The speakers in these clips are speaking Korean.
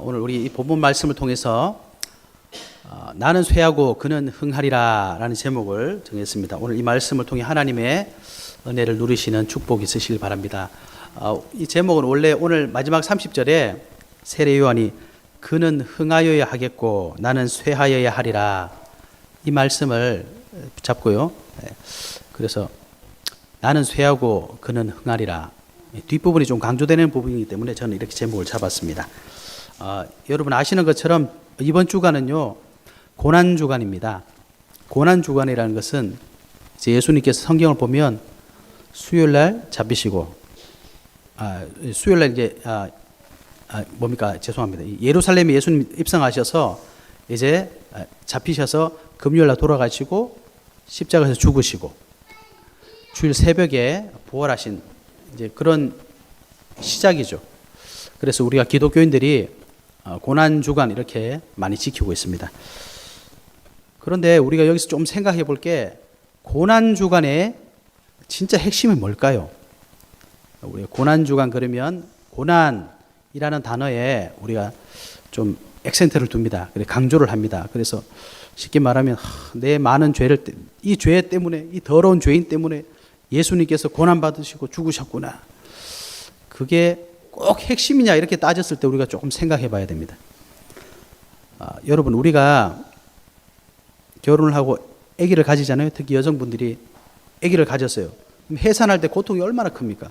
오늘 우리 이 본문 말씀을 통해서 나는 쇠하고 그는 흥하리라 라는 제목을 정했습니다. 오늘 이 말씀을 통해 하나님의 은혜를 누리시는 축복이 있으시길 바랍니다. 이 제목은 원래 오늘 마지막 30절에 세례 요한이 그는 흥하여야 하겠고 나는 쇠하여야 하리라 이 말씀을 잡고요. 그래서 나는 쇠하고 그는 흥하리라, 뒷부분이 좀 강조되는 부분이기 때문에 저는 이렇게 제목을 잡았습니다. 여러분 아시는 것처럼 이번 주간은요 고난주간입니다. 고난주간이라는 것은 이제 예수님께서 성경을 보면 수요일날 잡히시고 수요일날 이제 죄송합니다. 예루살렘에 예수님 입성하셔서 이제 잡히셔서 금요일날 돌아가시고 십자가에서 죽으시고 주일 새벽에 부활하신 이제 그런 시작이죠. 그래서 우리가 기독교인들이 고난주간 이렇게 많이 지키고 있습니다. 그런데 우리가 여기서 좀 생각해 볼 게 고난주간의 진짜 핵심이 뭘까요? 우리가 고난주간 그러면 고난이라는 단어에 우리가 좀 액센트를 둡니다. 강조를 합니다. 그래서 쉽게 말하면 내 많은 죄를 이 죄 때문에 이 더러운 죄인 때문에 예수님께서 고난받으시고 죽으셨구나. 그게 꼭 핵심이냐 이렇게 따졌을 때 우리가 조금 생각해 봐야 됩니다. 여러분 우리가 결혼을 하고 아기를 가지잖아요. 특히 여성분들이 아기를 가졌어요. 그럼 해산할 때 고통이 얼마나 큽니까?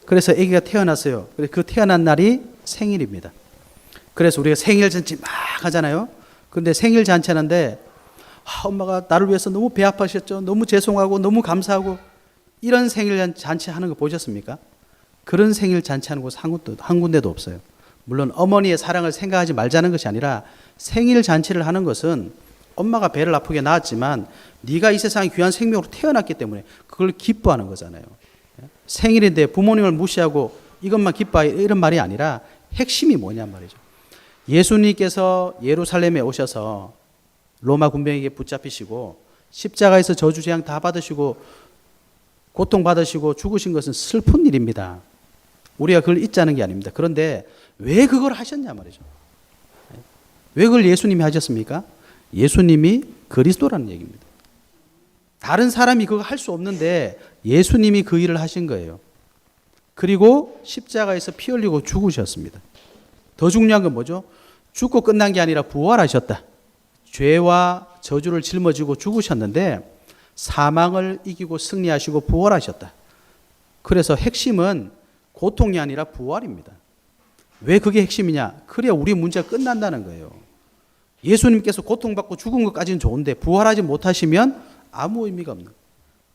그래서 아기가 태어났어요. 그 태어난 날이 생일입니다. 그래서 우리가 생일 잔치 막 하잖아요. 근데 생일 잔치 하는데 엄마가 나를 위해서 너무 배 아파하셨죠. 너무 죄송하고 너무 감사하고 이런 생일 잔치 하는 거 보셨습니까? 그런 생일 잔치 하는 곳 한 군데도 없어요. 물론 어머니의 사랑을 생각하지 말자는 것이 아니라 생일 잔치를 하는 것은 엄마가 배를 아프게 낳았지만 네가 이 세상에 귀한 생명으로 태어났기 때문에 그걸 기뻐하는 거잖아요. 생일인데 부모님을 무시하고 이것만 기뻐해 이런 말이 아니라 핵심이 뭐냐 말이죠. 예수님께서 예루살렘에 오셔서 로마 군병에게 붙잡히시고 십자가에서 저주재앙 다 받으시고 고통받으시고 죽으신 것은 슬픈 일입니다. 우리가 그걸 잊자는 게 아닙니다. 그런데 왜 그걸 하셨냐 말이죠. 왜 그걸 예수님이 하셨습니까? 예수님이 그리스도라는 얘기입니다. 다른 사람이 그거 할 수 없는데 예수님이 그 일을 하신 거예요. 그리고 십자가에서 피 흘리고 죽으셨습니다. 더 중요한 건 뭐죠? 죽고 끝난 게 아니라 부활하셨다. 죄와 저주를 짊어지고 죽으셨는데 사망을 이기고 승리하시고 부활하셨다. 그래서 핵심은 고통이 아니라 부활입니다. 왜 그게 핵심이냐? 그래야 우리 문제가 끝난다는 거예요. 예수님께서 고통받고 죽은 것까지는 좋은데 부활하지 못하시면 아무 의미가 없는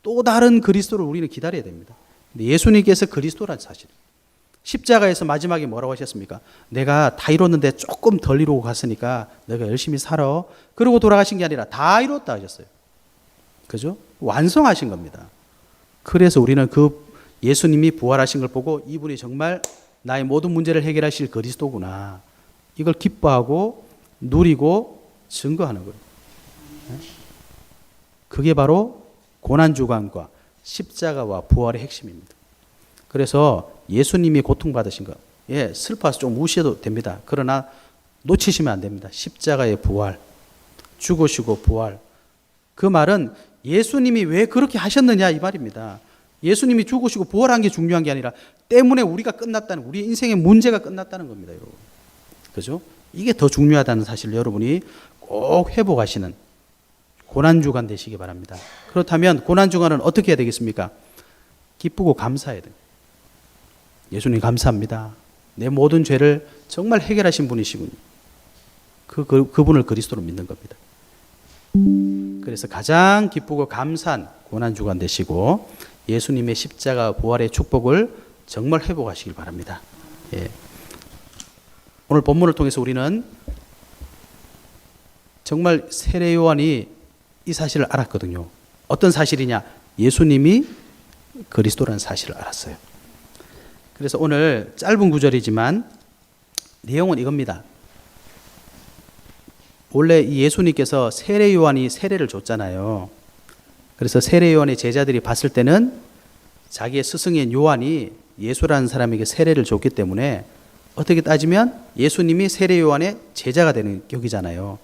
또 다른 그리스도를 우리는 기다려야 됩니다. 근데 예수님께서 그리스도란 사실. 십자가에서 마지막에 뭐라고 하셨습니까? 내가 다 이뤘는데 조금 덜 이루고 갔으니까 내가 열심히 살아. 그러고 돌아가신 게 아니라 다 이뤘다 하셨어요. 그죠? 완성하신 겁니다. 그래서 우리는 그 예수님이 부활하신 걸 보고 이분이 정말 나의 모든 문제를 해결하실 그리스도구나. 이걸 기뻐하고 누리고 증거하는 거예요. 그게 바로 고난주간과 십자가와 부활의 핵심입니다. 그래서 예수님이 고통받으신 것, 슬퍼서 좀 무시해도 됩니다. 그러나 놓치시면 안 됩니다. 십자가의 부활, 죽으시고 부활. 그 말은 예수님이 왜 그렇게 하셨느냐 이 말입니다. 예수님이 죽으시고 부활한 게 중요한 게 아니라 때문에 우리가 끝났다는, 우리 인생의 문제가 끝났다는 겁니다, 여러분. 그죠? 이게 더 중요하다는 사실을 여러분이 꼭 회복하시는 고난주간 되시기 바랍니다. 그렇다면 고난주간은 어떻게 해야 되겠습니까? 기쁘고 감사해야 돼요. 예수님 감사합니다. 내 모든 죄를 정말 해결하신 분이시군요. 그분을 그리스도로 믿는 겁니다. 그래서 가장 기쁘고 감사한 고난주간 되시고 예수님의 십자가 부활의 축복을 정말 회복하시길 바랍니다. 오늘 본문을 통해서 우리는 정말 세례 요한이 이 사실을 알았거든요. 어떤 사실이냐? 예수님이 그리스도라는 사실을 알았어요. 그래서 오늘 짧은 구절이지만 내용은 이겁니다. 원래 이 예수님께서 세례 요한이 세례를 줬잖아요. 그래서 세례 요한의 제자들이 봤을 때는 자기의 스승인 요한이 예수라는 사람에게 세례를 줬기 때문에 어떻게 따지면 예수님이 세례 요한의 제자가 되는 격이잖아요.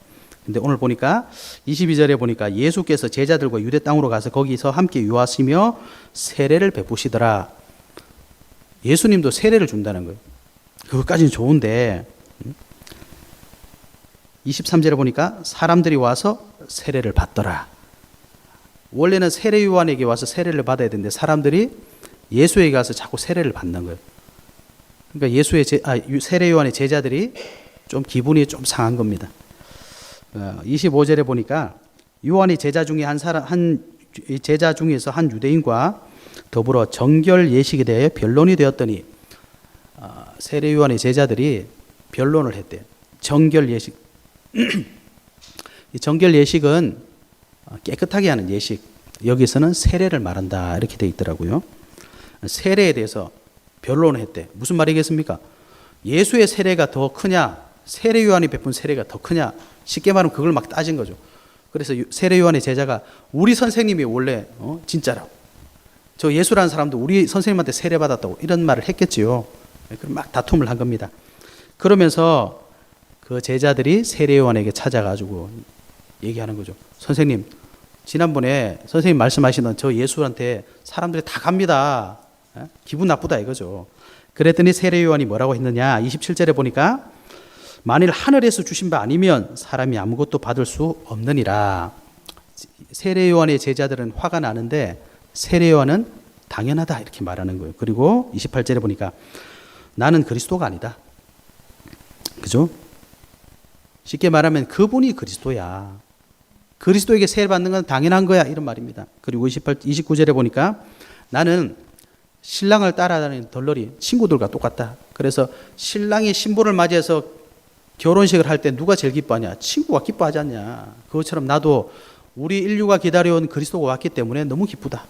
근데 오늘 보니까 22절에 보니까 예수께서 제자들과 유대 땅으로 가서 거기서 함께 유하시며 세례를 베푸시더라. 예수님도 세례를 준다는 거예요. 그것까지는 좋은데 23절에 보니까 사람들이 와서 세례를 받더라. 원래는 세례 요한에게 와서 세례를 받아야 되는데 사람들이 예수에게 가서 자꾸 세례를 받는 거예요. 그러니까 세례 요한의 제자들이 좀 기분이 좀 상한 겁니다. 25절에 보니까 요한이 제자 중에서 한 유대인과 더불어 정결 예식에 대해 변론이 되었더니 세례 요한의 제자들이 변론을 했대요. 정결 예식. 이 정결 예식은 깨끗하게 하는 예식. 여기서는 세례를 말한다 이렇게 돼 있더라고요. 세례에 대해서 변론을 했대. 무슨 말이겠습니까? 예수의 세례가 더 크냐? 세례 요한이 베푼 세례가 더 크냐? 쉽게 말하면 그걸 막 따진 거죠. 그래서 세례 요한의 제자가 우리 선생님이 원래 진짜라고. 저 예수라는 사람도 우리 선생님한테 세례 받았다고 이런 말을 했겠지요. 그럼 막 다툼을 한 겁니다. 그러면서 그 제자들이 세례 요한에게 찾아가지고 얘기하는 거죠. 선생님, 지난번에 선생님 말씀하시던 저 예수한테 사람들이 다 갑니다. 기분 나쁘다 이거죠. 그랬더니 세례 요한이 뭐라고 했느냐? 27절에 보니까 만일 하늘에서 주신 바 아니면 사람이 아무것도 받을 수 없느니라. 세례 요한의 제자들은 화가 나는데 세례 요한은 당연하다 이렇게 말하는 거예요. 그리고 28절에 보니까 나는 그리스도가 아니다. 그죠? 쉽게 말하면 그분이 그리스도야. 그리스도에게 세례 받는 건 당연한 거야 이런 말입니다. 그리고 29절에 보니까 나는 신랑을 따라다니는 덜러리 친구들과 똑같다. 그래서 신랑이 신부를 맞이해서 결혼식을 할 때 누가 제일 기뻐하냐? 친구가 기뻐하지 않냐? 그것처럼 나도 우리 인류가 기다려온 그리스도가 왔기 때문에 너무 기쁘다.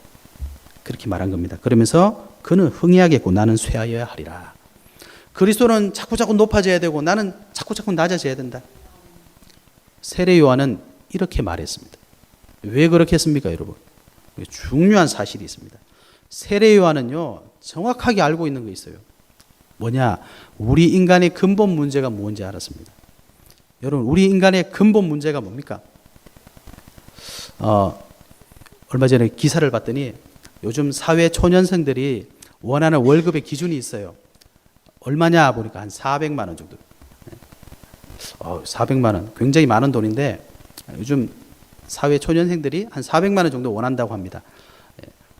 그렇게 말한 겁니다. 그러면서 그는 흥해하겠고 나는 쇠하여야 하리라. 그리스도는 자꾸자꾸 높아져야 되고 나는 자꾸자꾸 낮아져야 된다. 세례 요한은 이렇게 말했습니다. 왜 그렇게 했습니까, 여러분? 중요한 사실이 있습니다. 세례 요한은요, 정확하게 알고 있는 거 있어요. 뭐냐? 우리 인간의 근본 문제가 뭔지 알았습니다. 여러분, 우리 인간의 근본 문제가 뭡니까? 얼마 전에 기사를 봤더니 요즘 사회 초년생들이 원하는 월급의 기준이 있어요. 얼마냐 보니까 한 400만 원 정도. 400만 원 굉장히 많은 돈인데 요즘 사회 초년생들이 한 400만 원 정도 원한다고 합니다.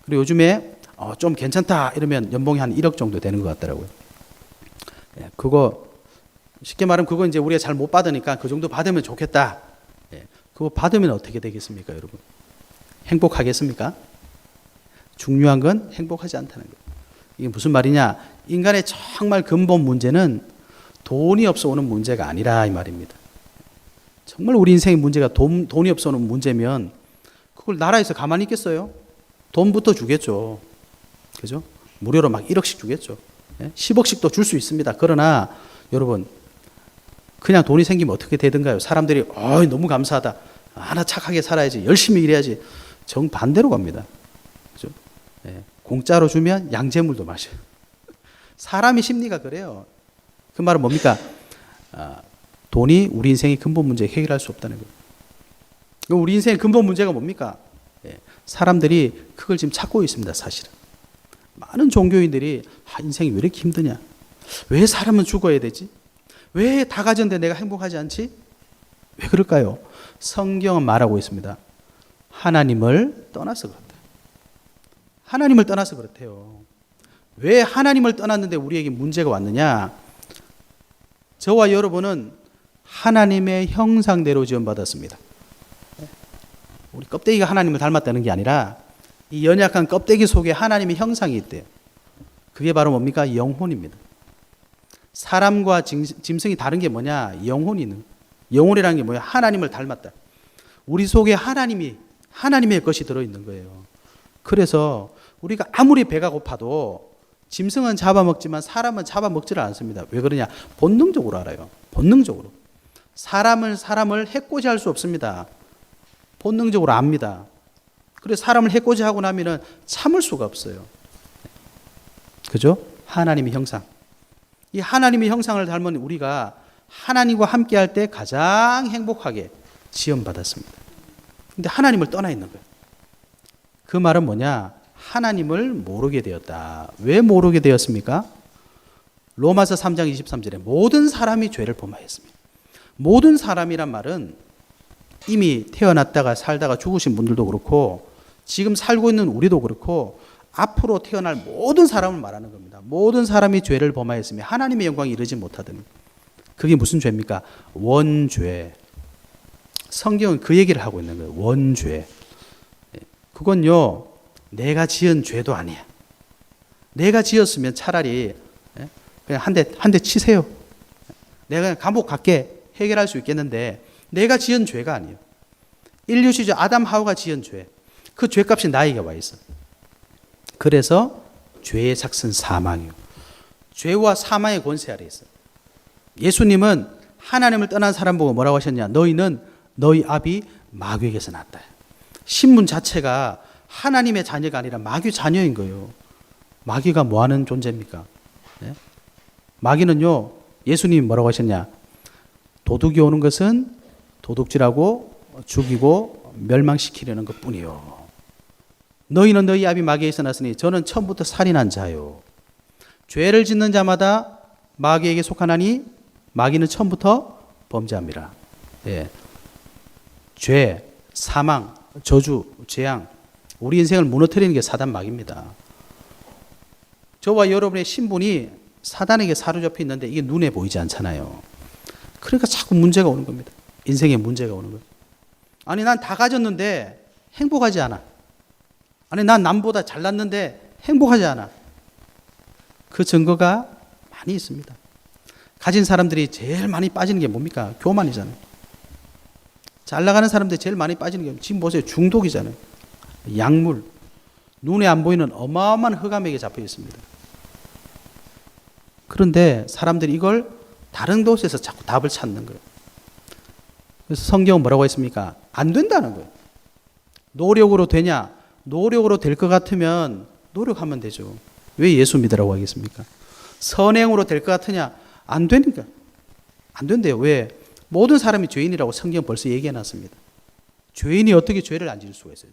그리고 요즘에 좀 괜찮다 이러면 연봉이 한 1억 정도 되는 것 같더라고요. 그거 쉽게 말하면 그거 이제 우리가 잘 못 받으니까 그 정도 받으면 좋겠다. 그거 받으면 어떻게 되겠습니까, 여러분? 행복하겠습니까? 중요한 건 행복하지 않다는 거예요. 이게 무슨 말이냐? 인간의 정말 근본 문제는 돈이 없어 오는 문제가 아니라 이 말입니다. 정말 우리 인생의 문제가 돈이 없어 오는 문제면 그걸 나라에서 가만히 있겠어요? 돈부터 주겠죠. 그죠? 무료로 막 1억씩 주겠죠. 10억씩도 줄 수 있습니다. 그러나 여러분 그냥 돈이 생기면 어떻게 되든가요? 사람들이 너무 감사하다. 하나 착하게 살아야지. 열심히 일해야지. 정반대로 갑니다. 그죠? 공짜로 주면 양재물도 마셔요. 사람의 심리가 그래요. 그 말은 뭡니까? 돈이 우리 인생의 근본 문제 해결할 수 없다는 거예요. 우리 인생의 근본 문제가 뭡니까? 사람들이 그걸 지금 찾고 있습니다. 사실은. 많은 종교인들이 인생이 왜 이렇게 힘드냐? 왜 사람은 죽어야 되지? 왜 다 가졌는데 내가 행복하지 않지? 왜 그럴까요? 성경은 말하고 있습니다. 하나님을 떠나서 그렇다. 하나님을 떠나서 그렇대요. 왜 하나님을 떠났는데 우리에게 문제가 왔느냐? 저와 여러분은 하나님의 형상대로 지원받았습니다. 우리 껍데기가 하나님을 닮았다는 게 아니라 이 연약한 껍데기 속에 하나님의 형상이 있대요. 그게 바로 뭡니까? 영혼입니다. 사람과 짐승이 다른 게 뭐냐? 영혼이라는 게 뭐야? 하나님을 닮았다. 우리 속에 하나님의 것이 들어있는 거예요. 그래서 우리가 아무리 배가 고파도 짐승은 잡아먹지만 사람은 잡아먹지를 않습니다. 왜 그러냐? 본능적으로 알아요. 본능적으로. 사람을 해코지할 수 없습니다. 본능적으로 압니다. 그래서 사람을 해코지하고 나면은 참을 수가 없어요. 그죠? 하나님의 형상. 이 하나님의 형상을 닮은 우리가 하나님과 함께 할 때 가장 행복하게 지원받았습니다. 근데 하나님을 떠나 있는 거예요. 그 말은 뭐냐? 하나님을 모르게 되었다. 왜 모르게 되었습니까? 로마서 3장 23절에 모든 사람이 죄를 범하였습니다. 모든 사람이란 말은 이미 태어났다가 살다가 죽으신 분들도 그렇고 지금 살고 있는 우리도 그렇고 앞으로 태어날 모든 사람을 말하는 겁니다. 모든 사람이 죄를 범하였으며 하나님의 영광에 이르지 못하더니. 그게 무슨 죄입니까? 원죄. 성경은 그 얘기를 하고 있는 거예요. 원죄. 그건요, 내가 지은 죄도 아니야. 내가 지었으면 차라리 그냥 한 대 치세요. 내가 그냥 감옥 갈게 해결할 수 있겠는데 내가 지은 죄가 아니에요. 인류 시조 아담 하와가 지은 죄. 그 죄값이 나에게 와 있어. 그래서 죄의 삭은 사망이요. 죄와 사망의 권세 아래 있어요. 예수님은 하나님을 떠난 사람 보고 뭐라고 하셨냐? 너희는 너희 아비 마귀에게서 났다. 신분 자체가 하나님의 자녀가 아니라 마귀 자녀인 거예요. 마귀가 뭐 하는 존재입니까? 네? 마귀는요, 예수님이 뭐라고 하셨냐? 도둑이 오는 것은 도둑질하고 죽이고 멸망시키려는 것 뿐이요. 너희는 너희 아비 마귀에게서 났으니 저는 처음부터 살인한 자요. 죄를 짓는 자마다 마귀에게 속하나니 마귀는 처음부터 범죄합니다. 예. 죄, 사망, 저주, 재앙, 우리 인생을 무너뜨리는 게 사단 마귀입니다. 저와 여러분의 신분이 사단에게 사로잡혀 있는데 이게 눈에 보이지 않잖아요. 그러니까 자꾸 문제가 오는 겁니다. 인생에 문제가 오는 거예요. 아니, 난 다 가졌는데 행복하지 않아. 아니, 난 남보다 잘났는데 행복하지 않아. 그 증거가 많이 있습니다. 가진 사람들이 제일 많이 빠지는 게 뭡니까? 교만이잖아요. 잘 나가는 사람들이 제일 많이 빠지는 게 지금 보세요. 중독이잖아요. 약물. 눈에 안 보이는 어마어마한 흑암에게 잡혀 있습니다. 그런데 사람들이 이걸 다른 곳에서 자꾸 답을 찾는 거예요. 그래서 성경은 뭐라고 했습니까? 안 된다는 거예요. 노력으로 되냐? 노력으로 될 것 같으면 노력하면 되죠. 왜 예수 믿으라고 하겠습니까? 선행으로 될 것 같으냐? 안 되니까. 안 된대요. 왜? 모든 사람이 죄인이라고 성경은 벌써 얘기해 놨습니다. 죄인이 어떻게 죄를 안 지을 수가 있어요?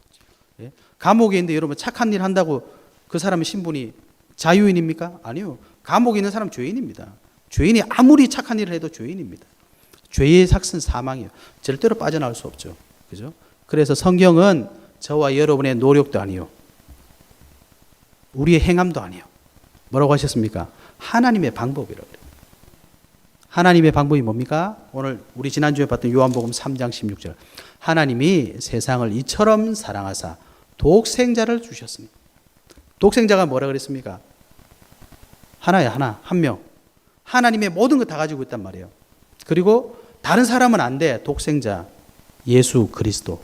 예? 감옥에 있는데 여러분 착한 일 한다고 그 사람의 신분이 자유인입니까? 아니요. 감옥에 있는 사람 죄인입니다. 죄인이 아무리 착한 일을 해도 죄인입니다. 죄의 삭은 사망이에요. 절대로 빠져나올 수 없죠. 그죠? 그래서 성경은 저와 여러분의 노력도 아니요. 우리의 행함도 아니요. 뭐라고 하셨습니까? 하나님의 방법이라고 그래요. 하나님의 방법이 뭡니까? 오늘 우리 지난주에 봤던 요한복음 3장 16절. 하나님이 세상을 이처럼 사랑하사 독생자를 주셨습니다. 독생자가 뭐라 그랬습니까? 하나야, 하나, 한 명. 하나님의 모든 것 다 가지고 있단 말이에요. 그리고 다른 사람은 안 돼. 독생자, 예수 그리스도.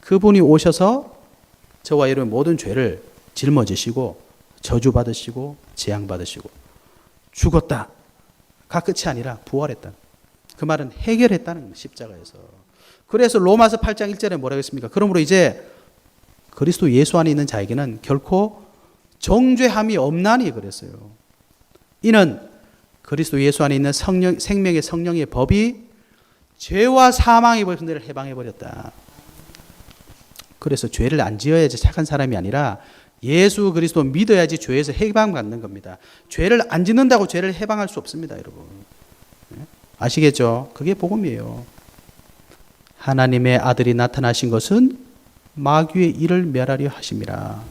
그분이 오셔서 저와 여러분의 모든 죄를 짊어지시고 저주받으시고 재앙받으시고 죽었다. 가 끝이 아니라 부활했다. 그 말은 해결했다는 겁니다. 십자가에서. 그래서 로마서 8장 1절에 뭐라고 했습니까? 그러므로 이제 그리스도 예수 안에 있는 자에게는 결코 정죄함이 없나니 그랬어요. 이는 그리스도 예수 안에 있는 생명의 성령의 법이 죄와 사망의 법들을 해방해버렸다. 그래서 죄를 안 지어야지 착한 사람이 아니라 예수 그리스도 믿어야지 죄에서 해방받는 겁니다. 죄를 안 짓는다고 죄를 해방할 수 없습니다, 여러분. 아시겠죠? 그게 복음이에요. 하나님의 아들이 나타나신 것은 마귀의 일을 멸하려 하심이라.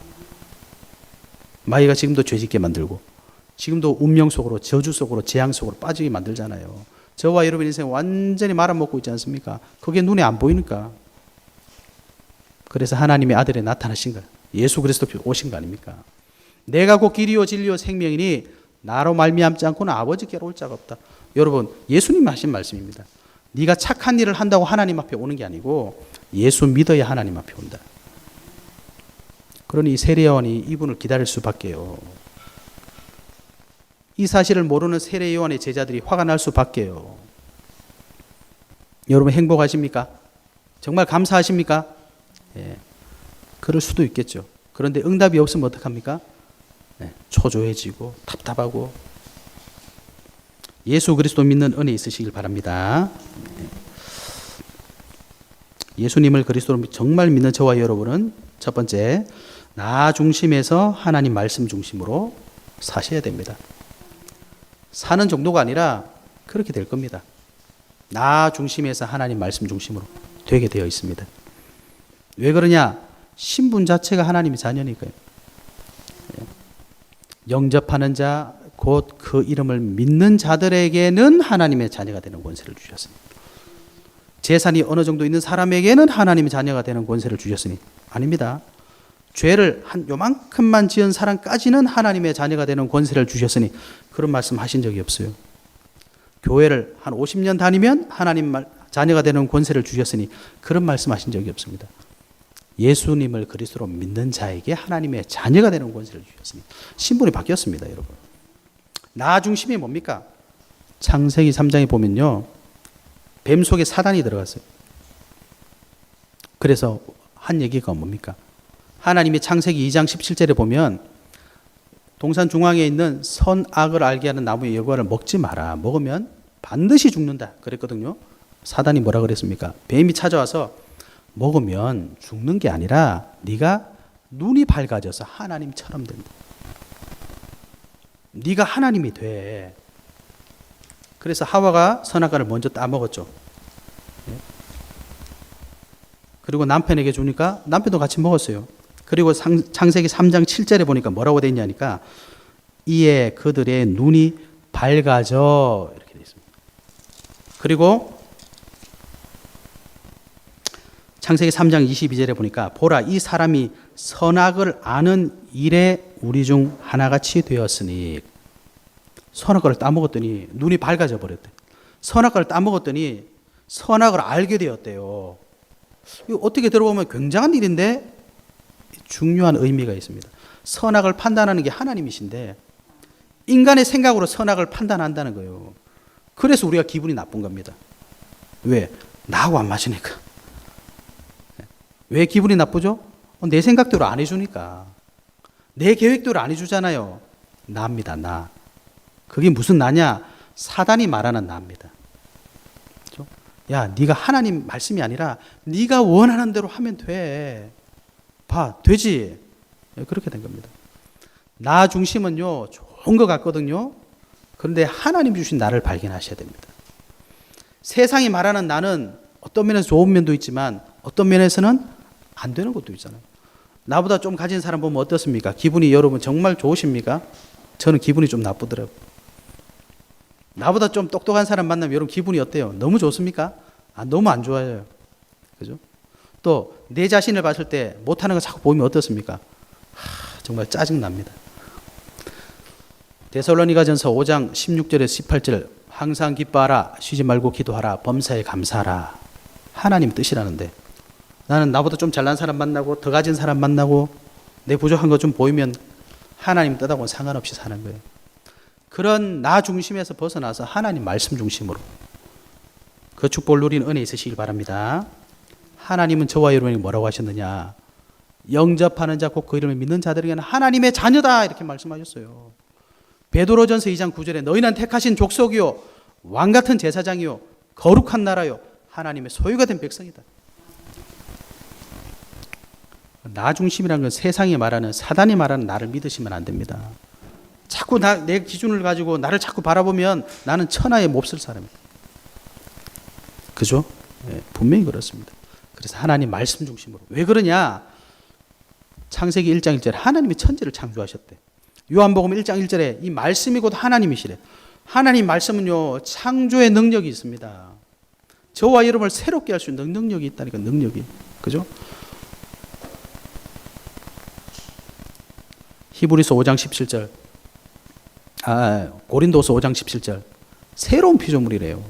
마귀가 지금도 죄짓게 만들고 지금도 운명 속으로 저주 속으로 재앙 속으로 빠지게 만들잖아요. 저와 여러분 인생 완전히 말아먹고 있지 않습니까? 그게 눈에 안 보이니까. 그래서 하나님의 아들이 나타나신 거예요. 예수 그리스도 오신 거 아닙니까? 내가 곧 길이요 진리요 생명이니 나로 말미암지 않고는 아버지께로 올 자가 없다. 여러분, 예수님이 하신 말씀입니다. 네가 착한 일을 한다고 하나님 앞에 오는 게 아니고 예수 믿어야 하나님 앞에 온다. 그러니 세례요한이 이분을 기다릴 수밖에요. 이 사실을 모르는 세례요한의 제자들이 화가 날 수밖에요. 여러분 행복하십니까? 정말 감사하십니까? 예. 그럴 수도 있겠죠. 그런데 응답이 없으면 어떡합니까? 네, 초조해지고 답답하고 예수 그리스도 믿는 은혜 있으시길 바랍니다. 예수님을 그리스도로 정말 믿는 저와 여러분은 첫 번째, 나 중심에서 하나님 말씀 중심으로 사셔야 됩니다. 사는 정도가 아니라 그렇게 될 겁니다. 나 중심에서 하나님 말씀 중심으로 되게 되어 있습니다. 왜 그러냐? 신분 자체가 하나님의 자녀니까요. 영접하는 자, 곧 그 이름을 믿는 자들에게는 하나님의 자녀가 되는 권세를 주셨습니다. 재산이 어느 정도 있는 사람에게는 하나님의 자녀가 되는 권세를 주셨으니 아닙니다. 죄를 한 요만큼만 지은 사람까지는 하나님의 자녀가 되는 권세를 주셨으니 그런 말씀 하신 적이 없어요. 교회를 한 50년 다니면 하나님 자녀가 되는 권세를 주셨으니 그런 말씀 하신 적이 없습니다. 예수님을 그리스도로 믿는 자에게 하나님의 자녀가 되는 권세를 주셨으니 신분이 바뀌었습니다, 여러분. 나 중심이 뭡니까? 창세기 3장에 보면요, 뱀 속에 사단이 들어갔어요. 그래서 한 얘기가 뭡니까? 하나님이 창세기 2장 17절에 보면 동산 중앙에 있는 선악을 알게 하는 나무의 열과를 먹지 마라. 먹으면 반드시 죽는다. 그랬거든요. 사단이 뭐라 그랬습니까? 뱀이 찾아와서 먹으면 죽는 게 아니라 네가 눈이 밝아져서 하나님처럼 된다. 네가 하나님이 돼. 그래서 하와가 선악과를 먼저 따먹었죠. 그리고 남편에게 주니까 남편도 같이 먹었어요. 그리고 창세기 3장 7절에 보니까 뭐라고 되어 있냐니까 이에 그들의 눈이 밝아져 이렇게 되어 있습니다. 그리고 창세기 3장 22절에 보니까 보라 이 사람이 선악을 아는 일에 우리 중 하나같이 되었으니 선악과를 따먹었더니 눈이 밝아져 버렸대. 선악과를 따먹었더니 선악을 알게 되었대요. 이거 어떻게 들어보면 굉장한 일인데 중요한 의미가 있습니다. 선악을 판단하는 게 하나님이신데 인간의 생각으로 선악을 판단한다는 거예요. 그래서 우리가 기분이 나쁜 겁니다. 왜? 나하고 안 맞으니까. 왜 기분이 나쁘죠? 내 생각대로 안 해주니까. 내 계획대로 안 해주잖아요. 나입니다, 나. 그게 무슨 나냐? 사단이 말하는 나입니다. 그렇죠? 야, 네가 하나님 말씀이 아니라 네가 원하는 대로 하면 돼. 봐, 되지? 그렇게 된 겁니다. 나 중심은요, 좋은 것 같거든요. 그런데 하나님 주신 나를 발견하셔야 됩니다. 세상이 말하는 나는 어떤 면에서 좋은 면도 있지만 어떤 면에서는 안 되는 것도 있잖아요. 나보다 좀 가진 사람 보면 어떻습니까? 기분이 여러분 정말 좋으십니까? 저는 기분이 좀 나쁘더라고요. 나보다 좀 똑똑한 사람 만나면 여러분 기분이 어때요? 너무 좋습니까? 너무 안 좋아요. 그죠? 또 내 자신을 봤을 때 못하는 거 자꾸 보이면 어떻습니까? 정말 짜증납니다. 데살로니가전서 5장 16절에서 18절 항상 기뻐하라 쉬지 말고 기도하라 범사에 감사하라 하나님 뜻이라는데 나는 나보다 좀 잘난 사람 만나고 더 가진 사람 만나고 내 부족한 거 좀 보이면 하나님 뜻하고는 상관없이 사는 거예요. 그런 나 중심에서 벗어나서 하나님 말씀 중심으로 그 축복을 누리는 은혜 있으시길 바랍니다. 하나님은 저와 여러분에게 뭐라고 하셨느냐? 영접하는 자 곧 그 이름을 믿는 자들에게는 하나님의 자녀다 이렇게 말씀하셨어요. 베드로전서 2장 9절에 너희는 택하신 족속이요 왕같은 제사장이요 거룩한 나라요 하나님의 소유가 된 백성이다. 나 중심이라는 건 세상이 말하는 사단이 말하는 나를 믿으시면 안 됩니다. 자꾸 내 기준을 가지고 나를 자꾸 바라보면 나는 천하에 몹쓸 사람이다. 그죠? 네, 분명히 그렇습니다. 그래서 하나님 말씀 중심으로. 왜 그러냐? 창세기 1장 1절에 하나님이 천지를 창조하셨대. 요한복음 1장 1절에 이 말씀이 곧 하나님이시래. 하나님 말씀은요 창조의 능력이 있습니다. 저와 여러분을 새롭게 할 수 있는 능력이 있다니까. 능력이. 그죠? 히브리서 5장 17절 고린도서 5장 17절 새로운 피조물이래요.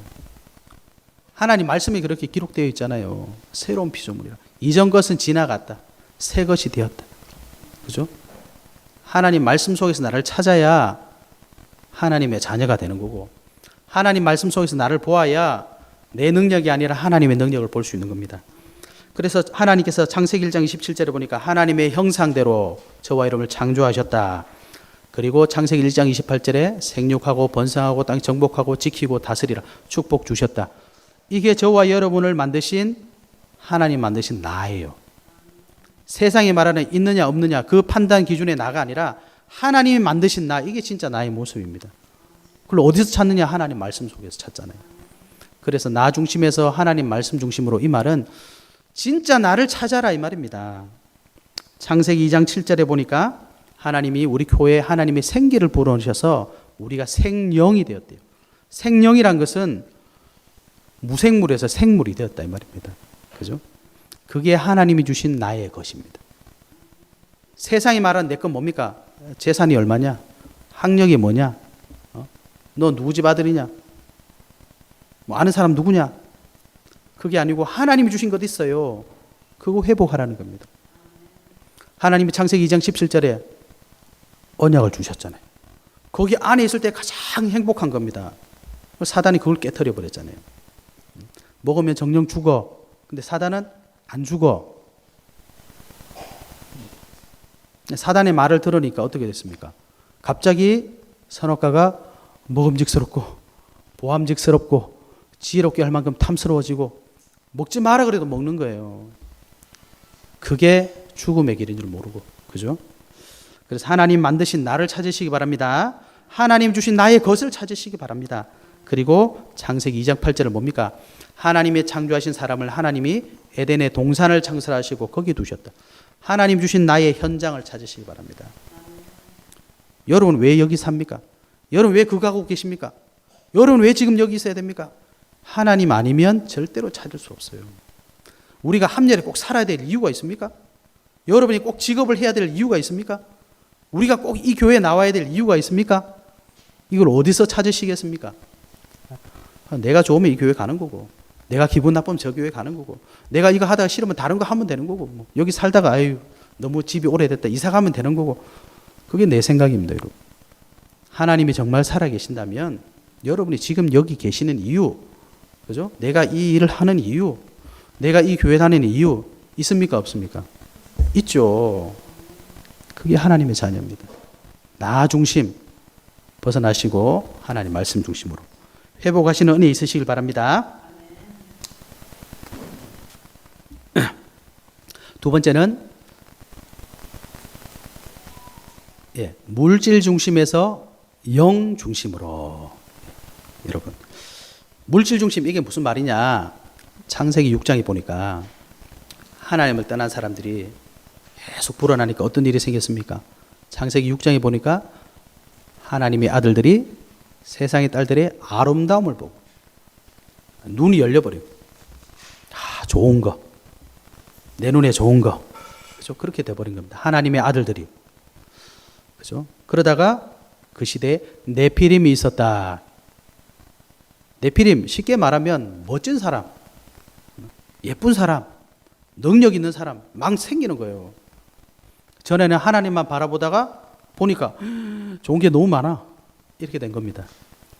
하나님 말씀이 그렇게 기록되어 있잖아요. 새로운 피조물이라. 이전 것은 지나갔다. 새 것이 되었다. 그죠? 하나님 말씀 속에서 나를 찾아야 하나님의 자녀가 되는 거고 하나님 말씀 속에서 나를 보아야 내 능력이 아니라 하나님의 능력을 볼 수 있는 겁니다. 그래서 하나님께서 창세기 1장 27절에 보니까 하나님의 형상대로 저와 여러분을 창조하셨다. 그리고 창세기 1장 28절에 생육하고 번성하고 땅 정복하고 지키고 다스리라 축복 주셨다. 이게 저와 여러분을 만드신 하나님 만드신 나예요. 세상이 말하는 있느냐 없느냐 그 판단 기준의 나가 아니라 하나님이 만드신 나, 이게 진짜 나의 모습입니다. 그걸 어디서 찾느냐? 하나님 말씀 속에서 찾잖아요. 그래서 나 중심에서 하나님 말씀 중심으로, 이 말은 진짜 나를 찾아라 이 말입니다. 창세기 2장 7절에 보니까 하나님이 우리 교회에 하나님의 생기를 불어넣으셔서 우리가 생령이 되었대요. 생령이란 것은 무생물에서 생물이 되었다 이 말입니다. 그죠? 그게 하나님이 주신 나의 것입니다. 세상이 말하는 내 건 뭡니까? 재산이 얼마냐? 학력이 뭐냐? 너 누구 집 아들이냐? 뭐 아는 사람 누구냐? 그게 아니고 하나님이 주신 것 있어요. 그거 회복하라는 겁니다. 하나님이 창세기 2장 17절에 언약을 주셨잖아요. 거기 안에 있을 때 가장 행복한 겁니다. 사단이 그걸 깨트려 버렸잖아요. 먹으면 정령 죽어. 근데 사단은 안 죽어. 사단의 말을 들으니까 어떻게 됐습니까? 갑자기 선악과가 먹음직스럽고 보암직스럽고 지혜롭게 할 만큼 탐스러워지고 먹지 마라 그래도 먹는 거예요. 그게 죽음의 길인 줄 모르고. 그죠? 그래서 하나님 만드신 나를 찾으시기 바랍니다. 하나님 주신 나의 것을 찾으시기 바랍니다. 그리고 창세기 2장 8절은 뭡니까? 하나님의 창조하신 사람을 하나님이 에덴의 동산을 창설하시고 거기 두셨다. 하나님 주신 나의 현장을 찾으시기 바랍니다. 여러분 왜 여기 삽니까? 여러분 왜 그거 하고 계십니까? 여러분 왜 지금 여기 있어야 됩니까? 하나님 아니면 절대로 찾을 수 없어요. 우리가 함렬에 꼭 살아야 될 이유가 있습니까? 여러분이 꼭 직업을 해야 될 이유가 있습니까? 우리가 꼭 이 교회에 나와야 될 이유가 있습니까? 이걸 어디서 찾으시겠습니까? 내가 좋으면 이 교회 가는 거고, 내가 기분 나쁘면 저 교회 가는 거고, 내가 이거 하다가 싫으면 다른 거 하면 되는 거고, 뭐 여기 살다가 아유 너무 집이 오래됐다 이사 가면 되는 거고. 그게 내 생각입니다, 여러분. 하나님이 정말 살아계신다면 여러분이 지금 여기 계시는 이유, 그죠? 내가 이 일을 하는 이유, 내가 이 교회 다니는 이유 있습니까? 없습니까? 있죠. 그게 하나님의 자녀입니다. 나 중심 벗어나시고 하나님 말씀 중심으로 회복하시는 은혜 있으시길 바랍니다. 두 번째는 물질 중심에서 영 중심으로. 여러분, 물질 중심 이게 무슨 말이냐? 창세기 6장에 보니까 하나님을 떠난 사람들이 계속 불어나니까 어떤 일이 생겼습니까? 창세기 6장에 보니까 하나님의 아들들이 세상의 딸들의 아름다움을 보고 눈이 열려버리고, 좋은 거, 내 눈에 좋은 거, 그죠? 그렇게 돼버린 겁니다. 하나님의 아들들이. 그죠? 그러다가 그 시대에 네피림이 있었다. 네피림, 쉽게 말하면 멋진 사람, 예쁜 사람, 능력 있는 사람 막 생기는 거예요. 전에는 하나님만 바라보다가 보니까 좋은 게 너무 많아. 이렇게 된 겁니다.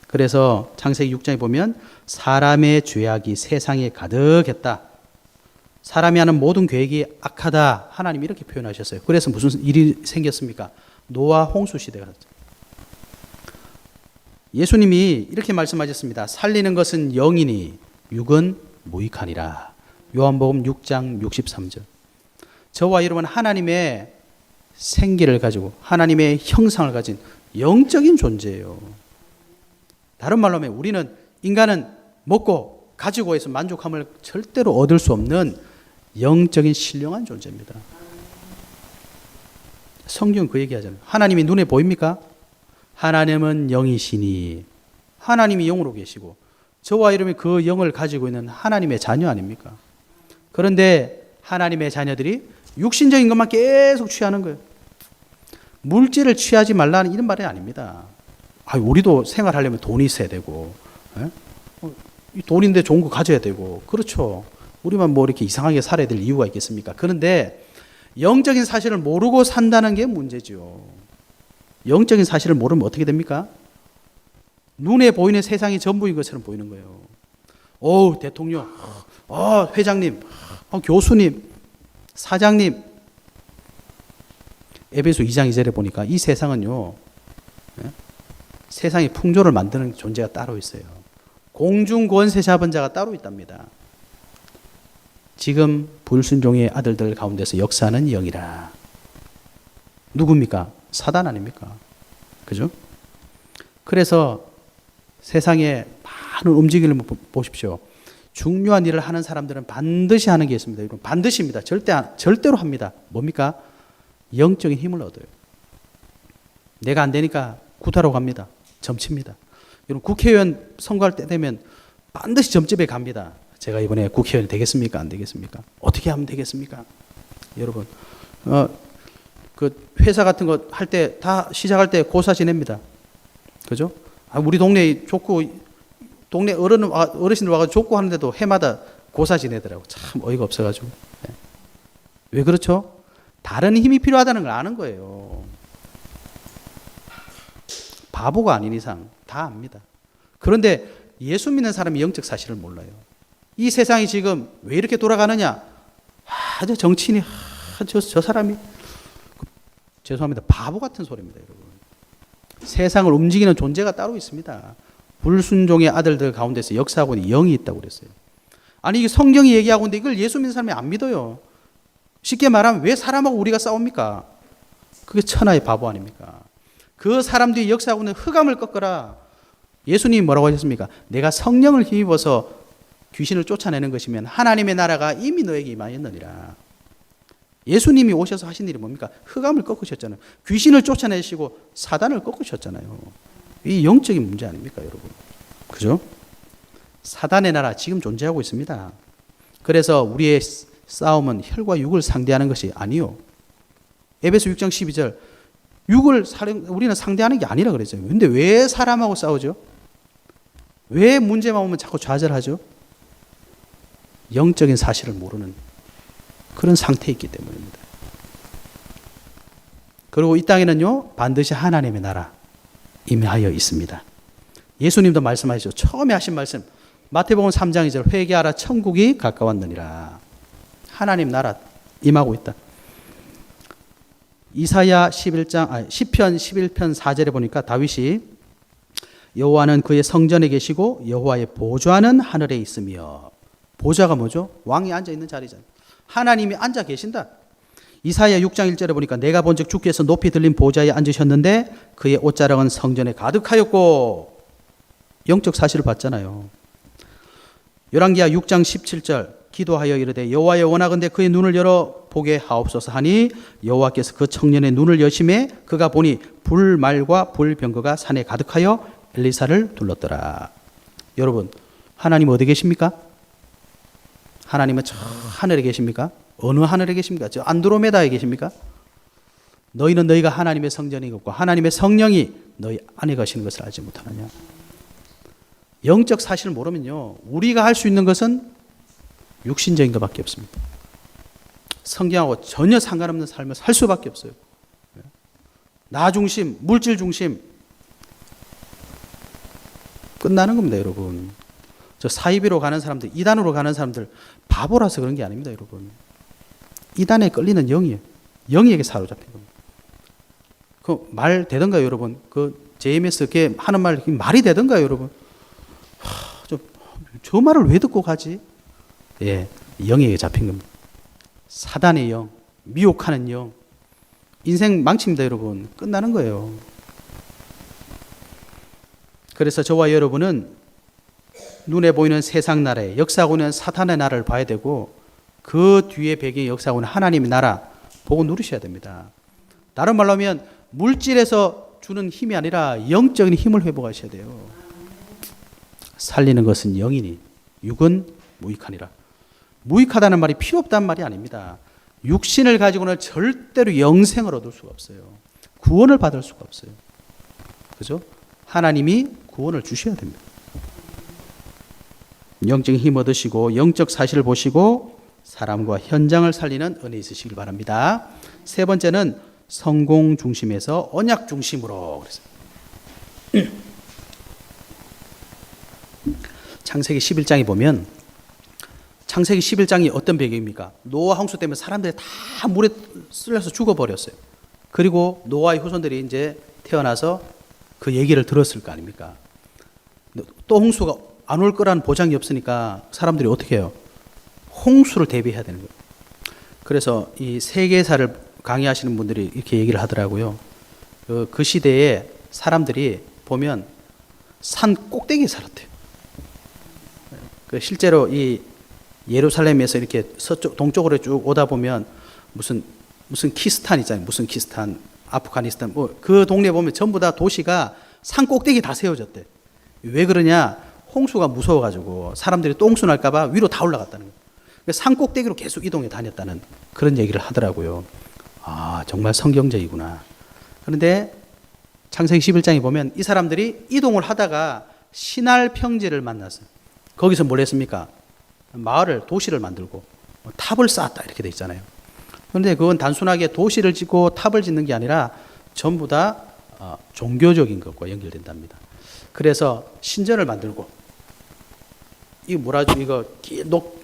그래서 창세기 6장에 보면 사람의 죄악이 세상에 가득했다. 사람이 하는 모든 계획이 악하다. 하나님이 이렇게 표현하셨어요. 그래서 무슨 일이 생겼습니까? 노아 홍수 시대가 됐죠. 예수님이 이렇게 말씀하셨습니다. 살리는 것은 영이니 육은 무익하니라. 요한복음 6장 63절. 저와 여러분 하나님의 생기를 가지고 하나님의 형상을 가진 영적인 존재예요. 다른 말로 하면 우리는, 인간은 먹고 가지고 해서 만족함을 절대로 얻을 수 없는 영적인 신령한 존재입니다. 성경은 그 얘기하잖아요. 하나님이 눈에 보입니까? 하나님은 영이시니, 하나님이 영으로 계시고 저와 여러분이 그 영을 가지고 있는 하나님의 자녀 아닙니까? 그런데 하나님의 자녀들이 육신적인 것만 계속 취하는 거예요. 물질을 취하지 말라는 이런 말이 아닙니다. 우리도 생활하려면 돈이 있어야 되고, 돈인데 좋은 거 가져야 되고, 그렇죠. 우리만 뭐 이렇게 이상하게 살아야 될 이유가 있겠습니까? 그런데 영적인 사실을 모르고 산다는 게 문제죠. 영적인 사실을 모르면 어떻게 됩니까? 눈에 보이는 세상이 전부인 것처럼 보이는 거예요. 대통령, 회장님, 교수님, 사장님. 에베소 2장 2절에 보니까 이 세상은요, 예? 세상의 풍조를 만드는 존재가 따로 있어요. 공중 권세 잡은 자가 따로 있답니다. 지금 불순종의 아들들 가운데서 역사하는 영이라. 누굽니까? 사단 아닙니까? 그죠? 그래서 세상에 많은 움직임을 보십시오. 중요한 일을 하는 사람들은 반드시 하는 게 있습니다. 여러분, 반드시입니다. 절대로 합니다. 뭡니까? 영적인 힘을 얻어요. 내가 안 되니까 구타로 갑니다. 점칩니다. 여러분, 국회의원 선거할 때 되면 반드시 점집에 갑니다. 제가 이번에 국회의원이 되겠습니까? 안 되겠습니까? 어떻게 하면 되겠습니까? 여러분, 그 회사 같은 거 할 때 다 시작할 때 고사 지냅니다. 그죠? 우리 동네에 좋고, 동네 어르신들 와가지고 족구 하는데도 해마다 고사 지내더라고. 참 어이가 없어가지고. 네. 왜 그렇죠? 다른 힘이 필요하다는 걸 아는 거예요. 바보가 아닌 이상 다 압니다. 그런데 예수 믿는 사람이 영적 사실을 몰라요. 이 세상이 지금 왜 이렇게 돌아가느냐? 저 정치인이, 저 사람이, 죄송합니다. 바보 같은 소리입니다, 여러분. 세상을 움직이는 존재가 따로 있습니다. 불순종의 아들들 가운데서 역사하고 있는 영이 있다고 그랬어요. 아니, 이게 성경이 얘기하고 있는데 이걸 예수 믿는 사람이 안 믿어요. 쉽게 말하면 왜 사람하고 우리가 싸웁니까? 그게 천하의 바보 아닙니까? 그 사람들이 역사하고 있는 흑암을 꺾어라. 예수님이 뭐라고 하셨습니까? 내가 성령을 힘입어서 귀신을 쫓아내는 것이면 하나님의 나라가 이미 너에게 임하였느니라. 예수님이 오셔서 하신 일이 뭡니까? 흑암을 꺾으셨잖아요. 귀신을 쫓아내시고 사단을 꺾으셨잖아요. 이 영적인 문제 아닙니까, 여러분? 그죠? 사단의 나라 지금 존재하고 있습니다. 그래서 우리의 싸움은 혈과 육을 상대하는 것이 아니요. 에베소 6장 12절 육을 우리는 상대하는 게 아니라 그랬어요. 근데 왜 사람하고 싸우죠? 왜 문제만 오면 자꾸 좌절하죠? 영적인 사실을 모르는 그런 상태에 있기 때문입니다. 그리고 이 땅에는요, 반드시 하나님의 나라 임하여 있습니다. 예수님도 말씀하시죠. 처음에 하신 말씀, 마태복음 3장 2절, 회개하라 천국이 가까웠느니라. 하나님 나라 임하고 있다. 이사야 11장, 시편 11편 4절에 보니까 다윗이 여호와는 그의 성전에 계시고 여호와의 보좌는 하늘에 있으며, 보좌가 뭐죠? 왕이 앉아 있는 자리잖아요. 하나님이 앉아 계신다. 이사야 6장 1절에 보니까 내가 본즉 주께서 높이 들린 보좌에 앉으셨는데 그의 옷자락은 성전에 가득하였고, 영적 사실을 봤잖아요. 열왕기하 6장 17절 기도하여 이르되 여호와여 원하건대 그의 눈을 열어 보게 하옵소서 하니 여호와께서 그 청년의 눈을 여심해 그가 보니 불말과 불병거가 산에 가득하여 엘리사를 둘렀더라. 여러분, 하나님 어디 계십니까? 하나님은 저 하늘에 계십니까? 어느 하늘에 계십니까? 저 안드로메다에 계십니까? 너희는 너희가 하나님의 성전이고 하나님의 성령이 너희 안에 거시는 것을 알지 못하느냐? 영적 사실을 모르면요, 우리가 할 수 있는 것은 육신적인 것밖에 없습니다. 성경하고 전혀 상관없는 삶을 살 수밖에 없어요. 나 중심, 물질 중심, 끝나는 겁니다, 여러분. 저 사이비로 가는 사람들, 이단으로 가는 사람들 바보라서 그런 게 아닙니다, 여러분. 이단에 끌리는 영이에요. 영에게 사로잡힌 겁니다. 그 말 되던가요, 여러분? 그 JMS 그 하는 말이 되던가요, 여러분? 저 말을 왜 듣고 가지? 예, 영에게 잡힌 겁니다. 사단의 영, 미혹하는 영, 인생 망칩니다, 여러분. 끝나는 거예요. 그래서 저와 여러분은 눈에 보이는 세상 나라에 역사하고 있는 사탄의 나라를 봐야 되고, 그 뒤에 배경에 역사하고 있는 하나님의 나라 보고 누리셔야 됩니다. 다른 말로 하면 물질에서 주는 힘이 아니라 영적인 힘을 회복하셔야 돼요. 살리는 것은 영이니 육은 무익하니라. 무익하다는 말이 필요 없다는 말이 아닙니다. 육신을 가지고는 절대로 영생을 얻을 수가 없어요. 구원을 받을 수가 없어요. 그죠? 하나님이 구원을 주셔야 됩니다. 영적인 힘 얻으시고 영적 사실을 보시고 사람과 현장을 살리는 은혜 있으시길 바랍니다. 세 번째는 성공 중심에서 언약 중심으로 그랬어요. 창세기 11장에 보면, 창세기 11장이 어떤 배경입니까? 노아 홍수 때문에 사람들이 다 물에 쓸려서 죽어버렸어요. 그리고 노아의 후손들이 이제 태어나서 그 얘기를 들었을 거 아닙니까? 또 홍수가 안 올 거라는 보장이 없으니까 사람들이 어떻게 해요? 홍수를 대비해야 되는 거예요. 그래서 이 세계사를 강의하시는 분들이 이렇게 얘기를 하더라고요. 그 시대에 사람들이 보면 산 꼭대기에 살았대요. 실제로 이 예루살렘에서 이렇게 서쪽 동쪽으로 쭉 오다 보면 무슨 키스탄 있잖아요. 무슨 키스탄, 아프가니스탄 뭐 그 동네 보면 전부 다 도시가 산 꼭대기 다 세워졌대. 왜 그러냐? 홍수가 무서워가지고 사람들이 또 홍수 날까봐 위로 다 올라갔다는 거예요. 산 꼭대기로 계속 이동해 다녔다는 그런 얘기를 하더라고요. 아, 정말 성경적이구나. 그런데 창세기 11장에 보면 이 사람들이 이동을 하다가 시날 평지를 만났어요. 거기서 뭘 했습니까? 마을을, 도시를 만들고 탑을 쌓았다 이렇게 돼 있잖아요. 그런데 그건 단순하게 도시를 짓고 탑을 짓는 게 아니라 전부 다 종교적인 것과 연결된답니다. 그래서 신전을 만들고, 이거 뭐라죠? 이거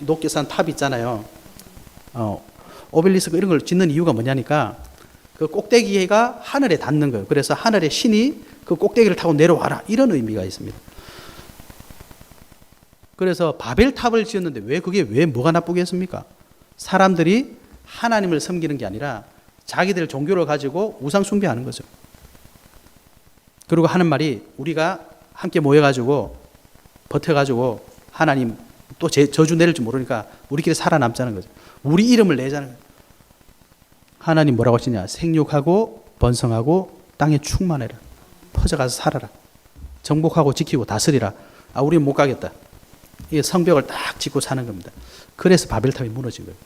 높게 산 탑 있잖아요. 오벨리스크 이런 걸 짓는 이유가 뭐냐니까 그 꼭대기가 하늘에 닿는 거예요. 그래서 하늘의 신이 그 꼭대기를 타고 내려와라 이런 의미가 있습니다. 그래서 바벨탑을 지었는데 왜 뭐가 나쁘겠습니까? 사람들이 하나님을 섬기는 게 아니라 자기들 종교를 가지고 우상 숭배하는 거죠. 그리고 하는 말이 우리가 함께 모여가지고 버텨가지고 하나님 또 저주 내릴 줄 모르니까 우리끼리 살아남자는 거죠. 우리 이름을 내자는 거예요. 하나님 뭐라고 하시냐? 생육하고 번성하고 땅에 충만해라. 퍼져가서 살아라. 정복하고 지키고 다스리라. 아, 우리는 못 가겠다. 이게 성벽을 딱 짓고 사는 겁니다. 그래서 바벨탑이 무너진 거예요.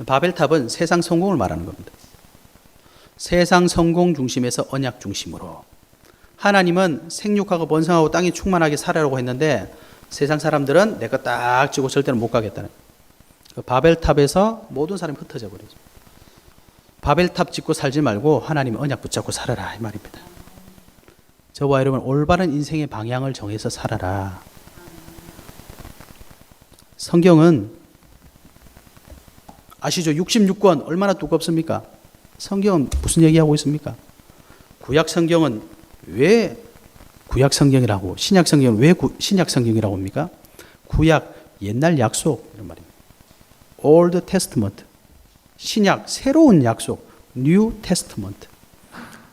바벨탑은 세상 성공을 말하는 겁니다. 세상 성공 중심에서 언약 중심으로. 하나님은 생육하고 번성하고 땅이 충만하게 살아라고 했는데 세상 사람들은 내 거 딱 지고 절대로 못 가겠다는. 바벨탑에서 모든 사람이 흩어져 버리죠. 바벨탑 짓고 살지 말고 하나님 언약 붙잡고 살아라 이 말입니다. 저와 여러분 올바른 인생의 방향을 정해서 살아라. 성경은 아시죠? 66권 얼마나 두껍습니까? 성경은 무슨 얘기하고 있습니까? 구약 성경은 왜 구약 성경이라고, 신약 성경은 왜 신약 성경이라고 합니까? 구약 옛날 약속 이런 말입니다. Old Testament. 신약 새로운 약속 New Testament.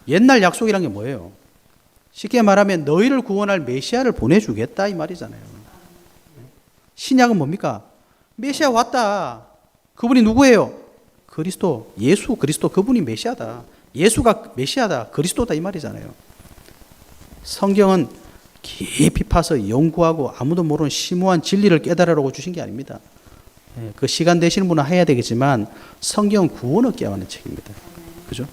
옛날 약속이란 게 뭐예요? 쉽게 말하면 너희를 구원할 메시아를 보내주겠다 이 말이잖아요. 신약은 뭡니까? 메시아 왔다. 그분이 누구예요? 그리스도, 예수 그리스도 그분이 메시아다. 예수가 메시아다. 그리스도다 이 말이잖아요. 성경은 깊이 파서 연구하고 아무도 모르는 심오한 진리를 깨달으라고 주신 게 아닙니다. 그 시간 되시는 분은 해야 되겠지만 성경은 구원 얻게 하는 책입니다. 그죠?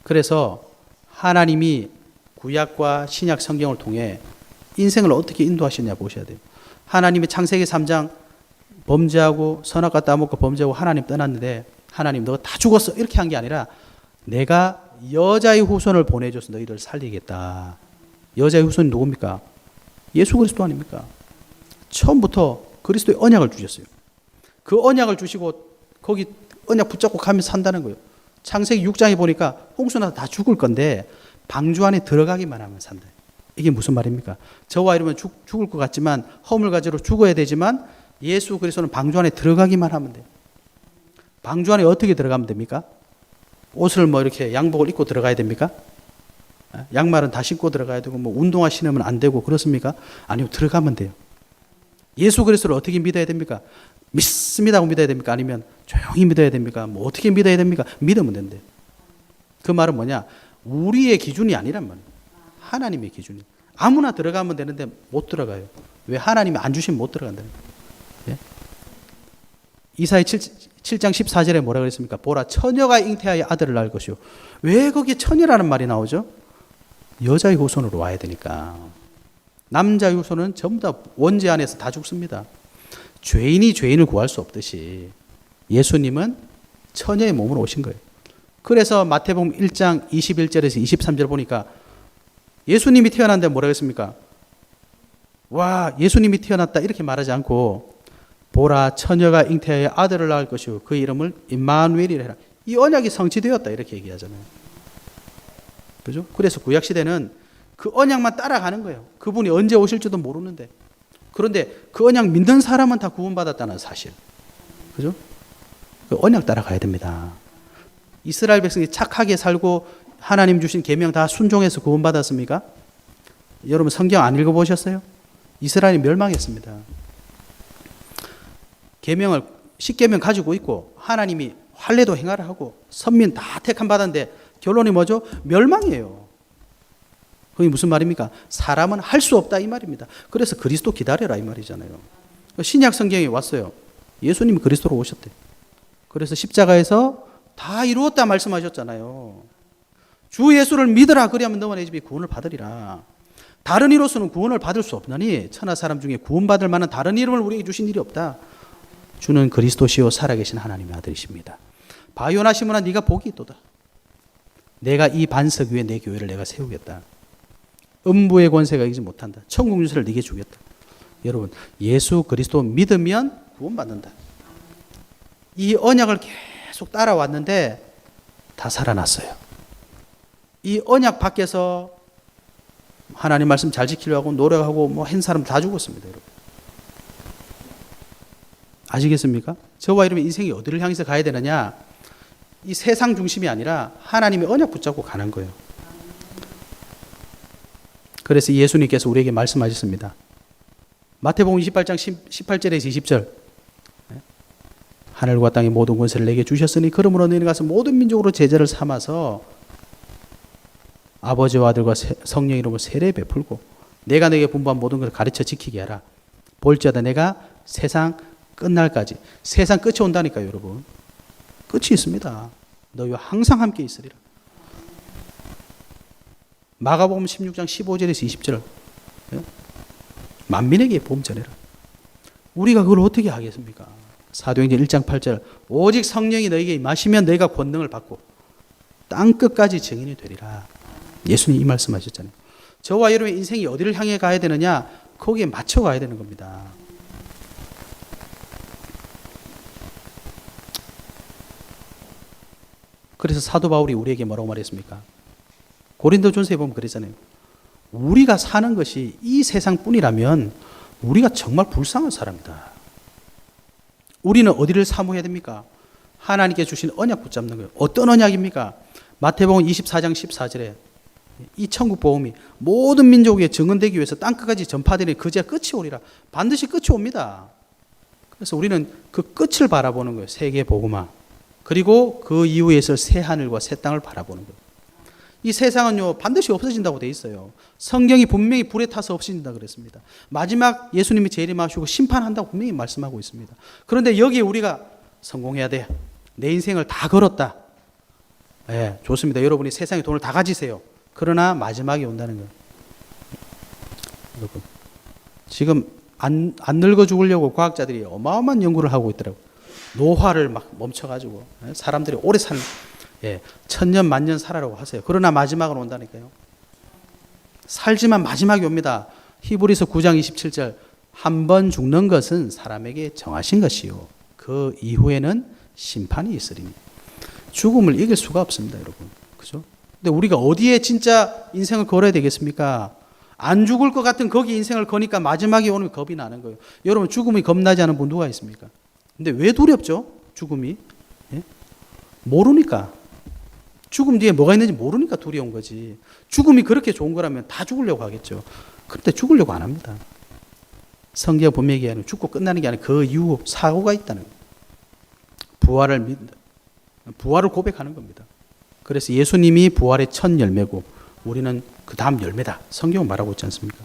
그래서 하나님이 구약과 신약 성경을 통해 인생을 어떻게 인도하시냐 보셔야 돼요. 하나님이 창세기 3장 범죄하고 선악과 따먹고 범죄하고 하나님 떠났는데 하나님 너가 다 죽었어 이렇게 한 게 아니라 내가 여자의 후손을 보내줘서 너희를 살리겠다. 여자의 후손이 누굽니까? 예수 그리스도 아닙니까? 처음부터 그리스도의 언약을 주셨어요. 그 언약을 주시고 거기 언약 붙잡고 가면 산다는 거예요. 창세기 6장에 보니까 홍수나서 다 죽을 건데 방주 안에 들어가기만 하면 산다. 이게 무슨 말입니까? 저와 이러면 죽을 것 같지만 허물가지로 죽어야 되지만 예수 그리스도는 방주 안에 들어가기만 하면 돼요. 방주 안에 어떻게 들어가면 됩니까? 옷을 뭐 이렇게 양복을 입고 들어가야 됩니까? 양말은 다 신고 들어가야 되고 뭐 운동화 신으면 안 되고 그렇습니까? 아니요, 들어가면 돼요. 예수 그리스도를 어떻게 믿어야 됩니까? 믿습니다고 믿어야 됩니까? 아니면 조용히 믿어야 됩니까? 뭐 어떻게 믿어야 됩니까? 믿으면 된대요. 그 말은 뭐냐? 우리의 기준이 아니란 말이에요. 하나님의 기준이. 아무나 들어가면 되는데 못 들어가요. 왜? 하나님이 안 주시면 못 들어간다는 거예요. 예? 이사야 7장 14절에 뭐라 그랬습니까? 보라, 처녀가 잉태하여 아들을 낳을 것이요. 왜 거기에 처녀라는 말이 나오죠? 여자의 후손으로 와야 되니까. 남자의 후손은 전부 다 원죄 안에서 다 죽습니다. 죄인이 죄인을 구할 수 없듯이 예수님은 처녀의 몸으로 오신 거예요. 그래서 마태복음 1장 21절에서 23절 보니까 예수님이 태어났는데 뭐라고 했습니까? 와, 예수님이 태어났다 이렇게 말하지 않고 보라, 처녀가 잉태하여 아들을 낳을 것이요 그 이름을 임마누엘이라 해라. 이 언약이 성취되었다 이렇게 얘기하잖아요. 그죠? 그래서 구약 시대는 그 언약만 따라가는 거예요. 그분이 언제 오실지도 모르는데. 그런데 그 언약 믿는 사람은 다 구원받았다는 사실. 그죠? 그 언약 따라가야 됩니다. 이스라엘 백성이 착하게 살고 하나님 주신 계명 다 순종해서 구원받았습니까? 여러분 성경 안 읽어보셨어요? 이스라엘이 멸망했습니다. 계명을 10계명 가지고 있고 하나님이 할례도 행하라 하고 선민 다 택함 받았는데 결론이 뭐죠? 멸망이에요. 그게 무슨 말입니까? 사람은 할 수 없다 이 말입니다. 그래서 그리스도 기다려라 이 말이잖아요. 신약 성경에 왔어요. 예수님이 그리스도로 오셨대. 그래서 십자가에서 다 이루었다 말씀하셨잖아요. 주 예수를 믿으라 그리하면 너와 내 집이 구원을 받으리라. 다른 이로서는 구원을 받을 수 없나니 천하 사람 중에 구원받을 만한 다른 이름을 우리에게 주신 일이 없다. 주는 그리스도시요 살아계신 하나님의 아들이십니다. 바요나 시몬아 네가 복이 있도다. 내가 이 반석 위에 내 교회를 내가 세우겠다. 음부의 권세가 이기지 못한다. 천국 유세를 네게 주겠다. 여러분 예수 그리스도 믿으면 구원받는다. 이 언약을 계속 따라왔는데 다 살아났어요. 이 언약 밖에서 하나님 말씀 잘 지키려고 노력하고 뭐 한 사람 다 죽었습니다. 여러분. 아시겠습니까? 저와 여러분 인생이 어디를 향해서 가야 되느냐? 이 세상 중심이 아니라 하나님의 언약 붙잡고 가는 거예요. 그래서 예수님께서 우리에게 말씀하셨습니다. 마태복음 28장 18절에서 20절. 하늘과 땅의 모든 권세를 내게 주셨으니 그러므로 너희는 가서 모든 민족으로 제자를 삼아서 아버지와 아들과 성령 이름으로 세례 베풀고 내가 너에게 분부한 모든 것을 가르쳐 지키게 하라. 볼지어다 내가 세상 끝날까지. 세상 끝이 온다니까요, 여러분. 끝이 있습니다. 너희와 항상 함께 있으리라. 마가복음 16장 15절에서 20절. 만민에게 복음 전해라. 우리가 그걸 어떻게 하겠습니까? 사도행전 1장 8절. 오직 성령이 너희에게 임하시면 너희가 권능을 받고 땅 끝까지 증인이 되리라. 예수님이 이 말씀하셨잖아요. 저와 여러분의 인생이 어디를 향해 가야 되느냐? 거기에 맞춰 가야 되는 겁니다. 그래서 사도 바울이 우리에게 뭐라고 말했습니까? 고린도전서에 보면 그랬잖아요. 우리가 사는 것이 이 세상뿐이라면 우리가 정말 불쌍한 사람이다. 우리는 어디를 사모해야 됩니까? 하나님께 주신 언약 붙잡는 거예요. 어떤 언약입니까? 마태복음 24장 14절에 이 천국 복음이 모든 민족에 증언되기 위해서 땅끝까지 전파되니 그제야 끝이 오리라. 반드시 끝이 옵니다. 그래서 우리는 그 끝을 바라보는 거예요. 세계 복음화. 그리고 그 이후에 있을 새 하늘과 새 땅을 바라보는 거예요. 이 세상은요 반드시 없어진다고 돼 있어요. 성경이 분명히 불에 타서 없어진다 그랬습니다. 마지막 예수님이 재림하시고 심판한다고 분명히 말씀하고 있습니다. 그런데 여기에 우리가 성공해야 돼. 내 인생을 다 걸었다. 네, 좋습니다. 여러분이 세상에 돈을 다 가지세요. 그러나 마지막이 온다는 거예요. 여러분 지금 안 늙어 죽으려고 과학자들이 어마어마한 연구를 하고 있더라고요. 노화를 막 멈춰가지고 사람들이 오래 사는 천년 만년 살아라고 하세요. 그러나 마지막은 온다니까요. 살지만 마지막이 옵니다. 히브리서 9장 27절 한 번 죽는 것은 사람에게 정하신 것이요 그 이후에는 심판이 있으리니 죽음을 이길 수가 없습니다. 여러분 그죠? 근데 우리가 어디에 진짜 인생을 걸어야 되겠습니까? 안 죽을 것 같은 거기 인생을 거니까 마지막에 오는 겁이 나는 거예요. 여러분 죽음이 겁나지 않은 분 누가 있습니까? 근데 왜 두렵죠? 죽음이 모르니까. 죽음 뒤에 뭐가 있는지 모르니까 두려운 거지. 죽음이 그렇게 좋은 거라면 다 죽으려고 하겠죠. 그런데 죽으려고 안 합니다. 성경 분명히 얘기하는 죽고 끝나는 게 아니라 그 이후 사고가 있다는 거예요. 부활을 고백하는 겁니다. 그래서 예수님이 부활의 첫 열매고 우리는 그 다음 열매다. 성경은 말하고 있지 않습니까?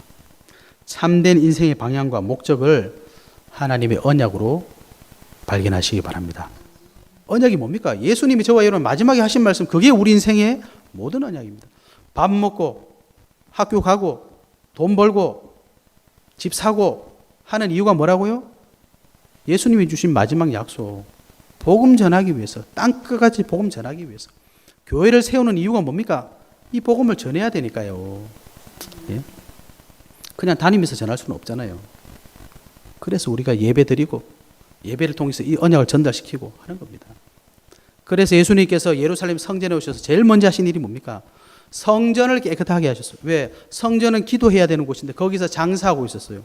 참된 인생의 방향과 목적을 하나님의 언약으로 발견하시기 바랍니다. 언약이 뭡니까? 예수님이 저와 여러분 마지막에 하신 말씀 그게 우리 인생의 모든 언약입니다. 밥 먹고 학교 가고 돈 벌고 집 사고 하는 이유가 뭐라고요? 예수님이 주신 마지막 약속. 복음 전하기 위해서 땅끝까지 복음 전하기 위해서 교회를 세우는 이유가 뭡니까? 이 복음을 전해야 되니까요. 그냥 다니면서 전할 수는 없잖아요. 그래서 우리가 예배드리고 예배를 통해서 이 언약을 전달시키고 하는 겁니다. 그래서 예수님께서 예루살렘 성전에 오셔서 제일 먼저 하신 일이 뭡니까? 성전을 깨끗하게 하셨어요. 왜? 성전은 기도해야 되는 곳인데 거기서 장사하고 있었어요.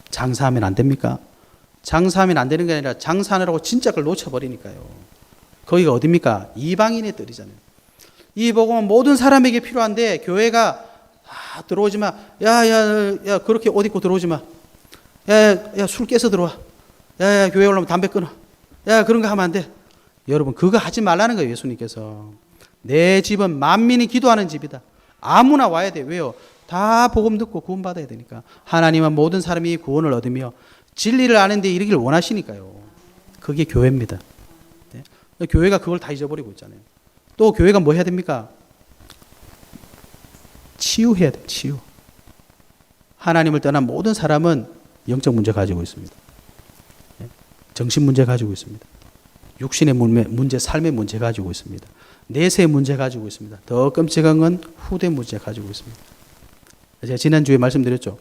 장사하면 안 됩니까? 장사하면 안 되는 게 아니라 장사하느라고 진짜 그걸 놓쳐버리니까요. 거기가 어딥니까? 이방인의 뜰이잖아요. 이 복음은 모든 사람에게 필요한데 교회가 들어오지 마. 야, 그렇게 옷 입고 들어오지 마. 야, 술 깨서 들어와. 야, 교회 올라오면 담배 끊어. 야, 그런 거 하면 안 돼. 여러분, 그거 하지 말라는 거예요, 예수님께서. 내 집은 만민이 기도하는 집이다. 아무나 와야 돼. 왜요? 다 복음 듣고 구원받아야 되니까. 하나님은 모든 사람이 구원을 얻으며 진리를 아는 데 이르기를 원하시니까요. 그게 교회입니다. 네? 교회가 그걸 다 잊어버리고 있잖아요. 또 교회가 뭐 해야 됩니까? 치유해야 돼요. 치유. 하나님을 떠난 모든 사람은 영적 문제 가지고 있습니다. 정신 문제 가지고 있습니다. 육신의 문제, 삶의 문제 가지고 있습니다. 내세의 문제 가지고 있습니다. 더 끔찍한 건 후대 문제 가지고 있습니다. 제가 지난주에 말씀드렸죠.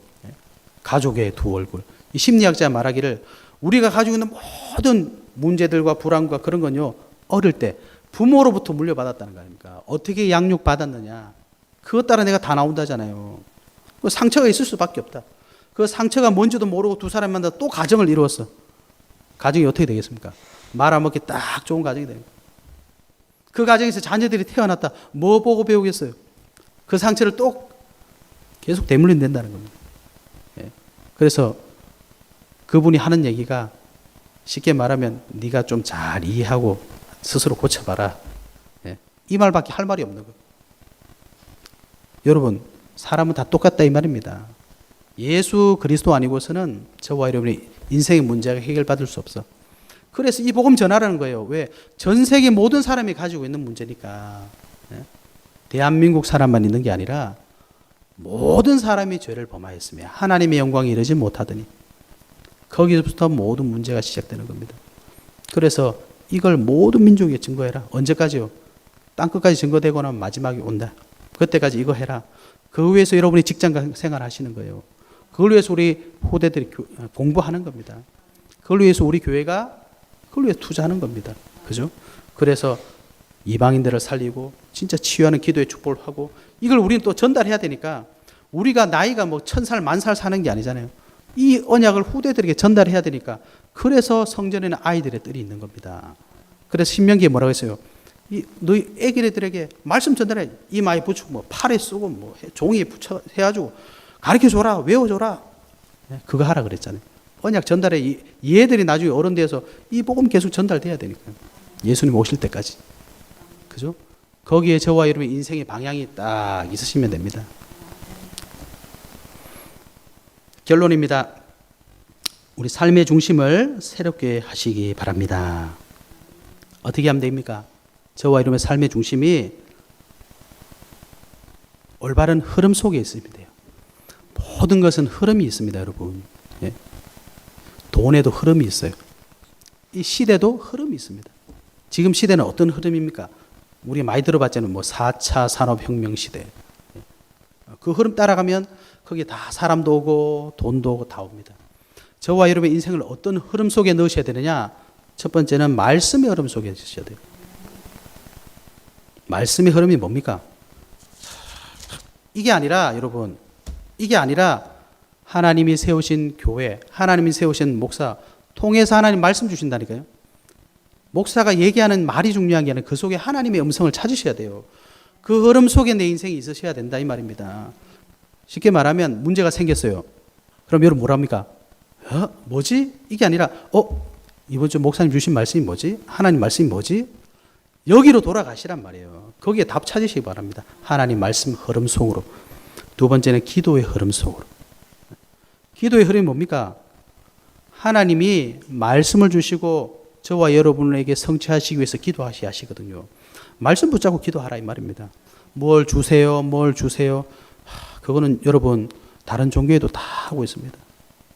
가족의 두 얼굴. 이 심리학자 말하기를 우리가 가지고 있는 모든 문제들과 불안과 그런 건요, 어릴 때 부모로부터 물려받았다는 거 아닙니까? 어떻게 양육받았느냐. 그것 따라 내가 다 나온다잖아요. 그 상처가 있을 수밖에 없다. 그 상처가 뭔지도 모르고 두 사람 만나 또 가정을 이루었어. 가정이 어떻게 되겠습니까? 말 안 먹기 딱 좋은 가정이 되는 거예요. 그 가정에서 자녀들이 태어났다. 뭐 보고 배우겠어요? 그 상처를 또 계속 되물린다는 겁니다. 그래서 그분이 하는 얘기가 쉽게 말하면 네가 좀 잘 이해하고 스스로 고쳐봐라. 이 말밖에 할 말이 없는 거예요. 여러분, 사람은 다 똑같다 이 말입니다. 예수 그리스도 아니고서는 저와 여러분의 인생의 문제가 해결받을 수 없어. 그래서 이 복음 전하라는 거예요. 왜? 전 세계 모든 사람이 가지고 있는 문제니까. 대한민국 사람만 있는 게 아니라 모든 사람이 죄를 범하였으며 하나님의 영광에 이르지 못하더니 거기서부터 모든 문제가 시작되는 겁니다. 그래서 이걸 모든 민족에 증거해라. 언제까지요? 땅끝까지 증거되고 나면 마지막이 온다. 그때까지 이거 해라. 그 위해서 여러분이 직장 생활 하시는 거예요. 그걸 위해서 우리 후대들이 공부하는 겁니다. 그걸 위해서 우리 교회가 그걸 위해 투자하는 겁니다. 그죠? 그래서 이방인들을 살리고 진짜 치유하는 기도의 축복을 하고 이걸 우리는 또 전달해야 되니까 우리가 나이가 뭐 1000살, 10,000살 사는 게 아니잖아요. 이 언약을 후대들에게 전달해야 되니까 그래서 성전에는 아이들의 뜰이 있는 겁니다. 그래서 신명기에 뭐라고 했어요? 너희 애기들에게 말씀 전달해. 이마에 붙이고 뭐 팔에 쓰고 뭐 종이에 붙여 해가지고 가르쳐줘라, 외워줘라. 그거 하라 그랬잖아요. 언약 전달에 얘들이 나중에 어른 돼서 이 복음 계속 전달돼야 되니까요. 예수님 오실 때까지. 그죠? 거기에 저와 여러분의 인생의 방향이 딱 있으시면 됩니다. 결론입니다. 우리 삶의 중심을 새롭게 하시기 바랍니다. 어떻게 하면 됩니까? 저와 여러분의 삶의 중심이 올바른 흐름 속에 있으면 돼요. 모든 것은 흐름이 있습니다, 여러분. 예. 돈에도 흐름이 있어요. 이 시대도 흐름이 있습니다. 지금 시대는 어떤 흐름입니까? 우리 많이 들어봤잖아요. 뭐 4차 산업혁명 시대. 그 흐름 따라가면 거기에 다 사람도 오고 돈도 오고 다 옵니다. 저와 여러분의 인생을 어떤 흐름 속에 넣으셔야 되느냐? 첫 번째는 말씀의 흐름 속에 넣으셔야 돼요. 말씀의 흐름이 뭡니까? 이게 아니라 여러분, 이게 아니라 하나님이 세우신 교회, 하나님이 세우신 목사 통해서 하나님 말씀 주신다니까요. 목사가 얘기하는 말이 중요한 게 아니라 그 속에 하나님의 음성을 찾으셔야 돼요. 그 흐름 속에 내 인생이 있으셔야 된다 이 말입니다. 쉽게 말하면 문제가 생겼어요. 그럼 여러분 뭐랍니까? 뭐지? 이게 아니라 이번 주 목사님 주신 말씀이 뭐지? 하나님 말씀이 뭐지? 여기로 돌아가시란 말이에요. 거기에 답 찾으시기 바랍니다. 하나님 말씀 흐름 속으로. 두 번째는 기도의 흐름 속으로. 기도의 흐름이 뭡니까? 하나님이 말씀을 주시고 저와 여러분에게 성취하시기 위해서 기도하셔야 하시거든요. 말씀 붙잡고 기도하라 이 말입니다. 뭘 주세요, 뭘 주세요. 그거는 여러분 다른 종교에도 다 하고 있습니다.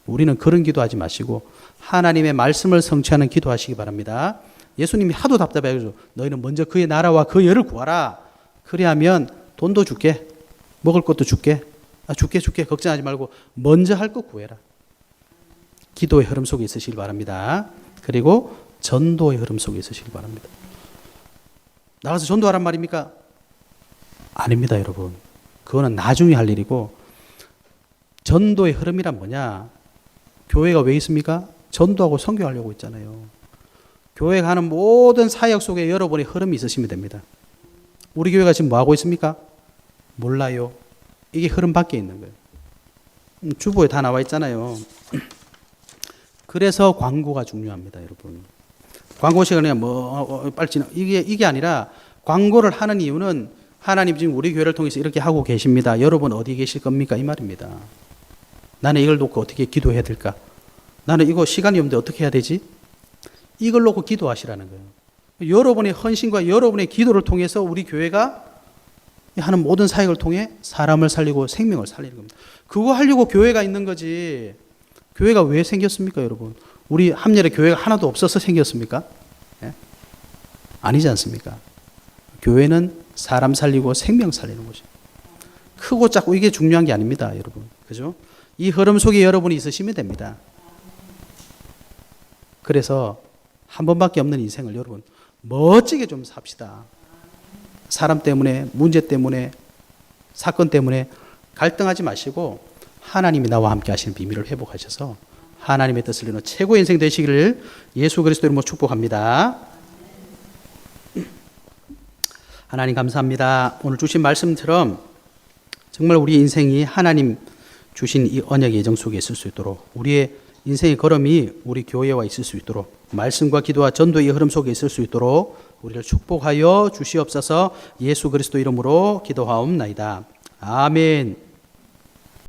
우리는 그런 기도하지 마시고 하나님의 말씀을 성취하는 기도하시기 바랍니다. 예수님이 하도 답답해가지고 너희는 먼저 그의 나라와 그 의를 구하라. 그래야면 돈도 줄게, 먹을 것도 줄게, 줄게 걱정하지 말고 먼저 할 것 구해라. 기도의 흐름 속에 있으시길 바랍니다. 그리고 전도의 흐름 속에 있으시길 바랍니다. 나가서 전도하란 말입니까? 아닙니다, 여러분. 그거는 나중에 할 일이고, 전도의 흐름이란 뭐냐? 교회가 왜 있습니까? 전도하고 선교하려고 있잖아요. 교회가 하는 모든 사역 속에 여러분의 흐름이 있으시면 됩니다. 우리 교회가 지금 뭐 하고 있습니까? 몰라요. 이게 흐름 밖에 있는 거예요. 주보에 다 나와 있잖아요. 그래서 광고가 중요합니다, 여러분. 광고 시간에 빨리 지나 이게 아니라 광고를 하는 이유는 하나님 지금 우리 교회를 통해서 이렇게 하고 계십니다. 여러분 어디 계실 겁니까? 이 말입니다. 나는 이걸 놓고 어떻게 기도해야 될까? 나는 이거 시간이 없는데 어떻게 해야 되지? 이걸 놓고 기도하시라는 거예요. 여러분의 헌신과 여러분의 기도를 통해서 우리 교회가 하는 모든 사역을 통해 사람을 살리고 생명을 살리는 겁니다. 그거 하려고 교회가 있는 거지. 교회가 왜 생겼습니까, 여러분? 우리 함렬에 교회가 하나도 없어서 생겼습니까? 예? 아니지 않습니까? 교회는 사람 살리고 생명 살리는 거죠. 크고 작고 이게 중요한 게 아닙니다, 여러분. 그죠? 이 흐름 속에 여러분이 있으시면 됩니다. 그래서 한 번밖에 없는 인생을 여러분 멋지게 좀 삽시다. 사람 때문에, 문제 때문에, 사건 때문에 갈등하지 마시고 하나님이 나와 함께 하시는 비밀을 회복하셔서 하나님의 뜻을 이루는 최고의 인생 되시기를 예수 그리스도 이름으로 축복합니다. 하나님 감사합니다. 오늘 주신 말씀처럼 정말 우리 인생이 하나님 주신 이 언약의 예정 속에 있을 수 있도록, 우리의 인생의 걸음이 우리 교회와 있을 수 있도록, 말씀과 기도와 전도의 흐름 속에 있을 수 있도록 우리를 축복하여 주시옵소서. 예수 그리스도 이름으로 기도하옵나이다. 아멘.